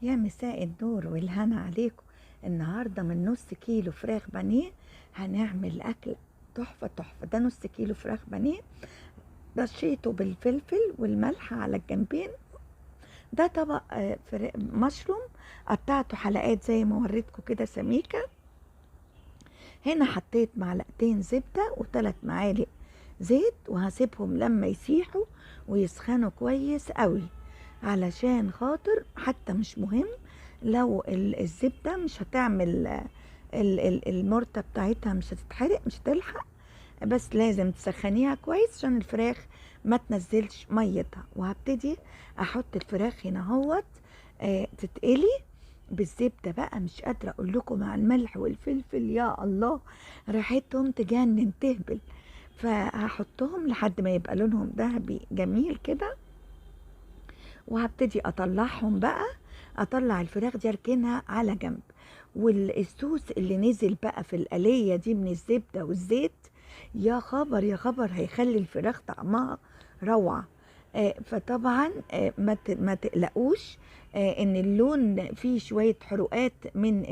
يا مساء النور والهنا عليكم. النهارده من نص كيلو فراخ بانيه هنعمل اكل تحفه تحفه. ده نص كيلو فراخ بانيه رشيته بالفلفل والملح على الجنبين. ده طبق مشروم قطعته حلقات زي ما وريتكم كده سميكه. هنا حطيت معلقتين زبده وثلاث معالق زيت وهسيبهم لما يسيحوا ويسخنوا كويس قوي، علشان خاطر حتى مش مهم لو الزبدة مش هتعمل المرتة بتاعتها مش هتتحرق، مش هتلحق، بس لازم تسخنيها كويس عشان الفراخ ما تنزلش ميتها. وهبتدي احط الفراخ هنا اهوت تتقلي بالزبدة بقى. مش قادرة اقول لكم مع الملح والفلفل، يا الله ريحتهم تجنن تهبل. فهحطهم لحد ما يبقى لونهم ذهبي جميل كده، وهبتدي اطلعهم بقى. اطلع الفراخ دي اركنها على جنب، والصوص اللي نزل بقى في القلية دي من الزبدة والزيت، يا خبر يا خبر، هيخلي الفراخ طعمها روعة. فطبعا ما تقلقوش ان اللون فيه شوية حروقات من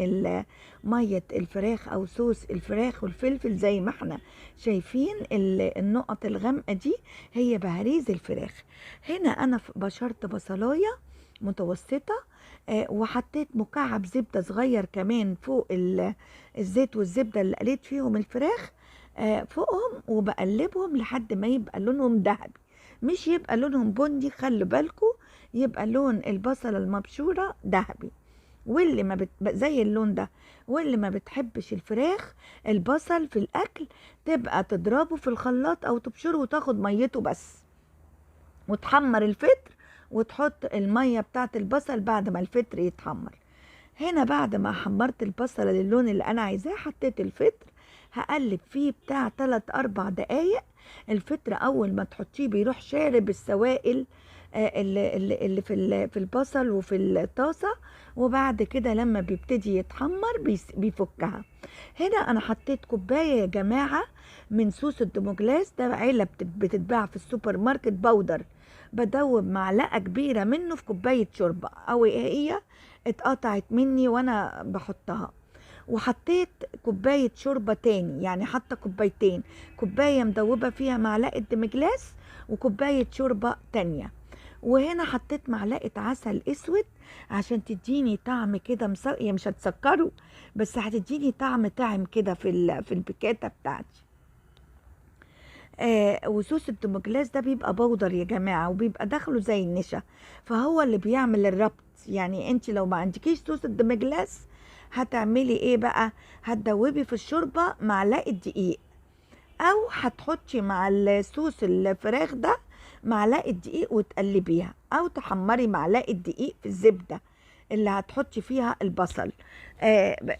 مية الفراخ او صوص الفراخ والفلفل. زي ما احنا شايفين النقط الغامقة دي هي بهاريز الفراخ. هنا انا بشرت بصلاية متوسطة، وحطيت مكعب زبدة صغير كمان فوق الزيت والزبدة اللي قليت فيهم الفراخ فوقهم، وبقلبهم لحد ما يبقى لونهم ذهبي، مش يبقى لونهم بني. خلوا بالكم يبقى لون البصلة المبشورة ذهبي. واللي ما زي اللون ده، واللي ما بتحبش الفراخ البصل في الاكل، تبقى تضربه في الخلاط او تبشره وتاخد ميته بس، وتحمر الفطر وتحط المية بتاعت البصل بعد ما الفطر يتحمر. هنا بعد ما حمرت البصلة للون اللي انا عايزاه حطيت الفطر، هقلب فيه بتاع 3 4 دقايق. الفطر اول ما تحطيه بيروح شارب السوائل اللي في البصل وفي الطاسة، وبعد كده لما بيبتدي يتحمر بيفكها. هنا انا حطيت كوباية يا جماعة من صوص الدوموجلاس. ده علب بتتباع في السوبر ماركت باودر، بدوب معلقة كبيرة منه في كوباية شوربة، او هي اتقطعت مني وانا بحطها. وحطيت كوباية شوربة تاني، يعني حتى كوبايتين، كوباية مدوبة فيها معلقة دمجلاس وكوباية شوربة تانية. وهنا حطيت معلقة عسل اسود عشان تديني طعم كده هي مش هتسكره، بس هتديني طعم طعم كده في البيكاتا بتاعتي. وصوص الدومجلاس ده بيبقى بودر يا جماعة، وبيبقى داخله زي النشا، فهو اللي بيعمل الربط. يعني انت لو ما عندكيش صوص الدومجلاس هتعملي ايه بقى؟ هتدوبي في الشوربة معلقة دقيق، او هتحطي مع الصوص الفراخ ده معلقة دقيق وتقلبيها، او تحمري معلقة دقيق في الزبدة اللي هتحطي فيها البصل.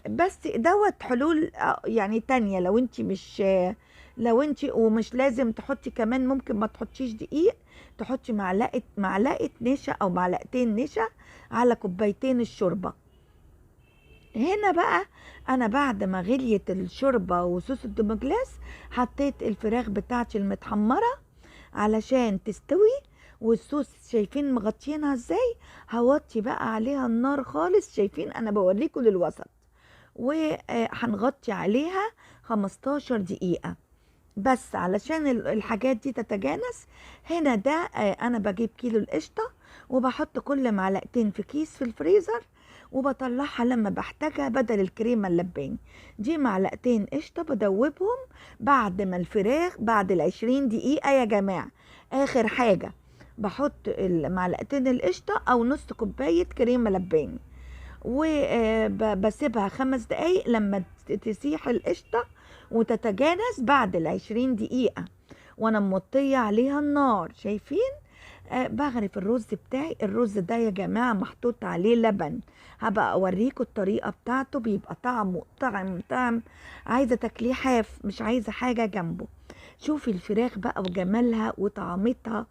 بس دوت حلول يعني تانية. لو انت مش لو انت ومش لازم تحطي كمان، ممكن ما تحطيش دقيق، تحطي معلقة نشا او معلقتين نشا على كوبايتين الشوربة. هنا بقى انا بعد ما غليت الشوربة وصوص الدومجلاس حطيت الفراخ بتاعتي المتحمرة علشان تستوي. والصوص شايفين مغطينها ازاي؟ هوطي بقى عليها النار خالص، شايفين انا بوريكم للوسط، وهنغطي عليها 15 دقيقة بس علشان الحاجات دي تتجانس. هنا ده انا بجيب كيلو القشطة وبحط كل معلقتين في كيس في الفريزر، وبطلعها لما بحتاجها بدل الكريمة اللباني. دي معلقتين قشطة بدوبهم بعد ما الفراخ بعد 20 دقيقة يا جماعة. اخر حاجة بحط معلقتين القشطة او نص كوباية كريمة لباني، وبسيبها 5 دقايق لما تسيح القشطة وتتجانس بعد 20 دقيقة، وانا موطية عليها النار. شايفين؟ بغرف الرز بتاعي. الرز ده يا جماعة محطوط عليه لبن، هبقى اوريكم الطريقة بتاعته. بيبقى طعمه طعم عايزة تاكليه حاف، مش عايزة حاجة جنبه. شوفي الفراخ بقى وجمالها وطعمتها،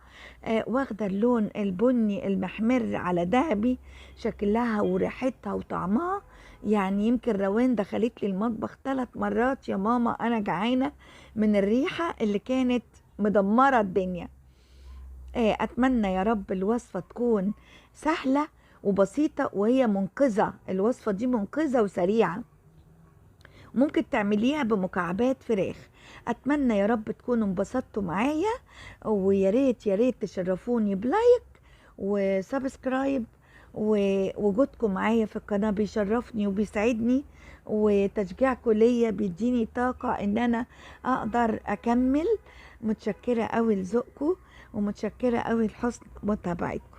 واخدة اللون البني المحمر على ذهبي، شكلها وريحتها وطعمها. يعني يمكن روان دخلت لي المطبخ 3 مرات يا ماما انا جعانة من الريحة اللي كانت مدمرة الدنيا. اتمنى يا رب الوصفة تكون سهلة وبسيطة، وهي منقذة. الوصفة دي منقذة وسريعة، ممكن تعمليها بمكعبات فراخ. اتمنى يا رب تكونوا انبسطتوا معايا، ويا ريت يا ريت تشرفوني بلايك وسبسكرايب، ووجودكم معايا في القناة بيشرفني وبيسعدني، وتشجيعكم ليا بيديني طاقة ان انا اقدر اكمل. متشكرة قوي لذوقكم، ومتشكرة قوي لحسن متابعتكم.